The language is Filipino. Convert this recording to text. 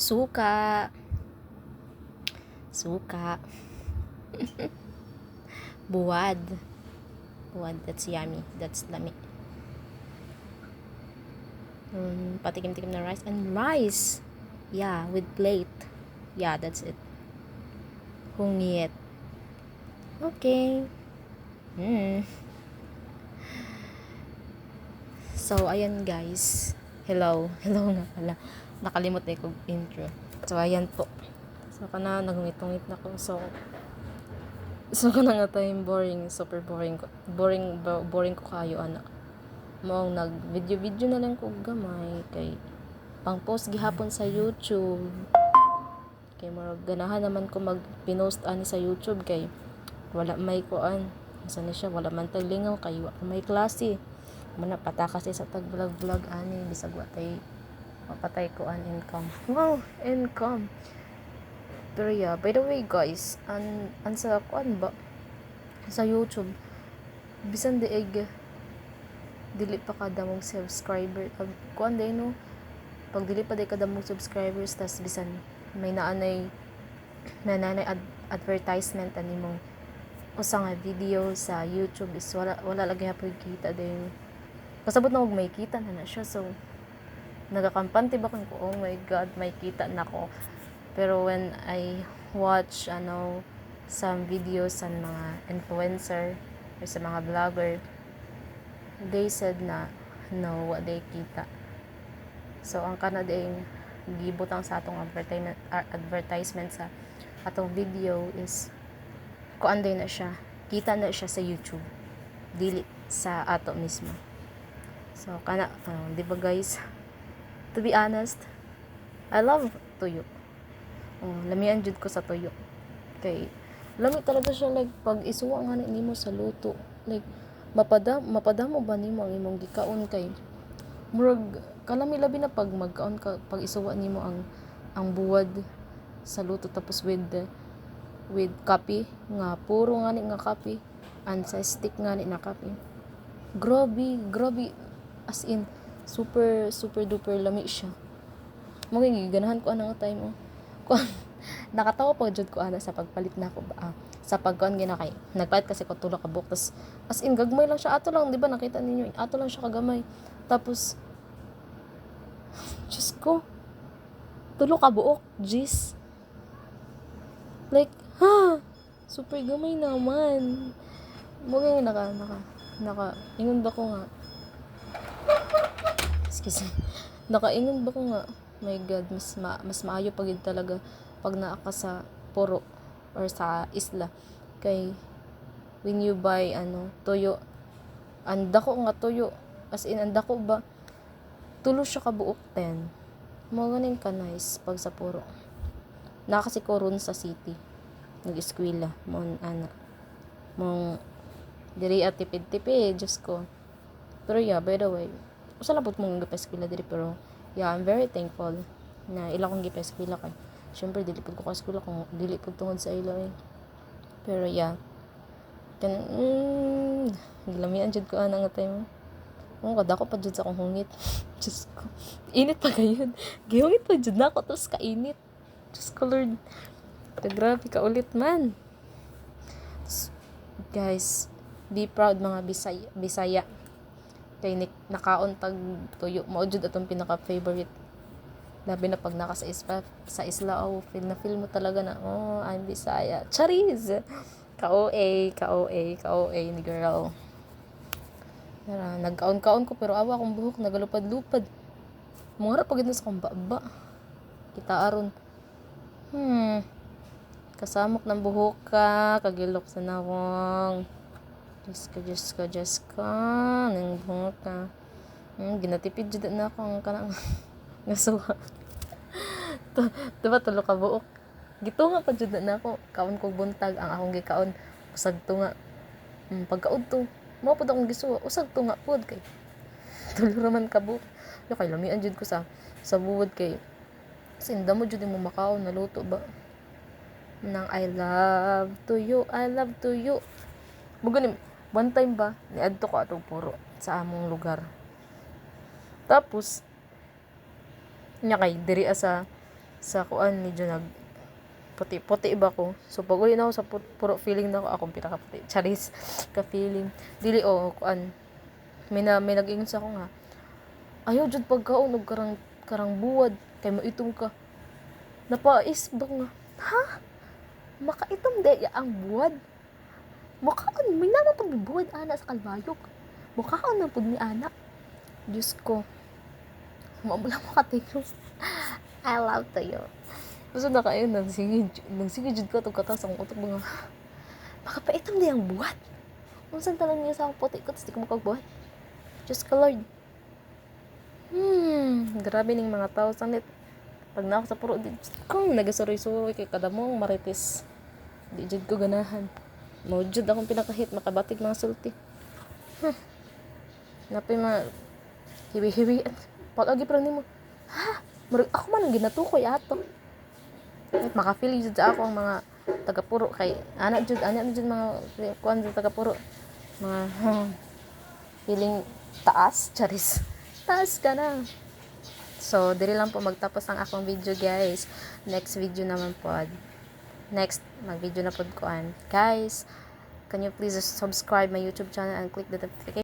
Suka. Buwad. That's yummy. That's lami. Patikim-tikim na rice. And rice. Yeah, with plate. Yeah, that's it. Hungit. Okay. So, ayan guys. Hello. Hello nga pala. Nakalimot na yung intro. So, ayan po. So, nagungit-ungit na ko. So, kana nga tayong boring. Super boring ko. Boring ko kayo, anak. Maong nag-video na lang ko gamay. Kay, pang-post gihapon sa YouTube. Kay, ganahan naman ko mag-pinost ani sa YouTube. Kay, wala may kuan. Saan na siya? Wala man tag lingaw. Kay, may klase. Muna pata kasi sa tag vlog ani bisag watay mapatay ko an income. Wow, income. Pero yeah, by the way guys, an sa kuan ba sa YouTube bisan diig dili pa kada mong subscriber pag kuan day no pag dili pa day kada mong subscribers tas bisan may naanay advertisement ani mong usa nga video sa YouTube is wala lagi hapon kita din. Kasabot na may kita na siya. So, nagakampante ba ko, oh my God, may kita na ko. Pero when I watch, some videos sa mga influencer or sa mga vlogger, they said na, no, what they kita. So, ang kanading gibutang sa atong advertisement sa atong video is, kuanday na siya. Kita na siya sa YouTube. Dili sa ato mismo. So, di ba guys? To be honest, I love tuyo. Lamian jud ko sa tuyo. Kay, lami talaga siya, like, pag isuwa nga nimo sa luto. Like, mapadamo ba nimo ang imong gikaon kay, murag, kalami labi na pag magkaon ka, pag isuwa nimo ang buwad sa luto, tapos with coffee, nga, puro nga nga coffee, and sa stick nga na coffee. Grabe, as in, super duper lami siya. Ganahan ko nga time nakatawa pa jud ko sa pagpalit na ko ba sa pagkuan gina kay nagpalit kasi ko tulo ka buok, tas as in gagmay lang siya, ato lang, di ba nakita ninyo, ato lang siya kagamay, tapos Diyos ko, tulo ka buok, jeez, like, super gamay naman. Ingon ba ko nga, excuse me, nakaingon ba ko nga, my God, mas maayo pagid talaga pag naa ka sa puro or sa isla. Kay when you buy tuyo, andako nga tuyo, as in andako ba, tulo siya ka buok 10. Mo ganing ka nice pag sa puro. Na kasi ko ron sa city, nag-eskwela mong diri at tipid, Diyos ko. Pero yeah, by the way, usa labot mong gipa-eskwela diri, pero yeah, I'm very thankful na ila kong gipa-eskwela kay syempre dili pud ko ka eskwela kung dili pud tungod sa ila Pero yeah, gilamian jud ko nga time. Kadako pa jud sa akong hungit. Diyos ko, init pa gayud. Gihungit pa jud nako tapos kainit. Diyos ko Lord, grabe ka ulit man. Guys, be proud mga Bisaya. Kay nakaon tag tuyo, mao jud atong pinaka favorite. Labi na pag naka sa isla, feel mo talaga na, I'm Bisaya. Charis! Ka-OA ni girl. Nagkaon-kaon ko, pero awa akong buhok, nagalupad-lupad. Mura pagid na sa kong baba. Kita aron. Kasamok ng buhok ka, kagilok sa nawang. Diyos ko. Nang buhok ka. Ginatipid jud na akong kanang ngasuha. Diba tulo ka buok? Gitunga pa jud na ako. Kaon kog buntag ang akong gikaon. Usag tunga. Pagkaod to, mao pud akong gisuwa. Usag tunga pud kay tulo raman ka buok. Kay lamian jud ko sa buwod kay sinda mo jud mo makaon naluto ba. Nang I love to you. Mugo one time ba niadto ko atong puro sa among lugar. Tapos nya kay diri sa sa kuan medyo nag puti-puti ba ko. So pag uli na ako sa puro feeling na ako akong pinaka-puti. Charis ka feeling. Dili kuan. May nag-ingon sa ako nga. Ayaw jud pagkaon og karang buwad kay maitom ka. Napais ba ko nga. Ha? Makaitom de ang buwad. Mukhaon may naman pag buwad ana sa kalbayog. Mukhaon man pud ni ana. Diyos ko. Mabula mo katigos. I love to you. Gusto na kayo, nagsingid jud ko itong katas akong utok mga, makapaitom na yung buhat. Kung saan talang niya sa akong puti ko, tapos di ko makagbuhat. Diyos ka Lord. Grabe ning mga tao sanit. Pag na ako sa puro, kung nagasuroy-suroy kay kadamong marites. Di jud ko ganahan. Maujud akong pinakahit, makabatig mga sulti. Napay mga hiwi-hiwi. Pag-agi pa nimo. Ha? Ako man ang ginatukoy ato. Makafeel jud sa ako ang mga taga-puro kay ana jud mga kuan sa taga-puro. Mga feeling taas, charis. Taas ka na. So, diri lang po magtapos ang akong video, guys. Next video naman po. Next, mag-video na po kuan. Guys, can you please subscribe my YouTube channel and click the notification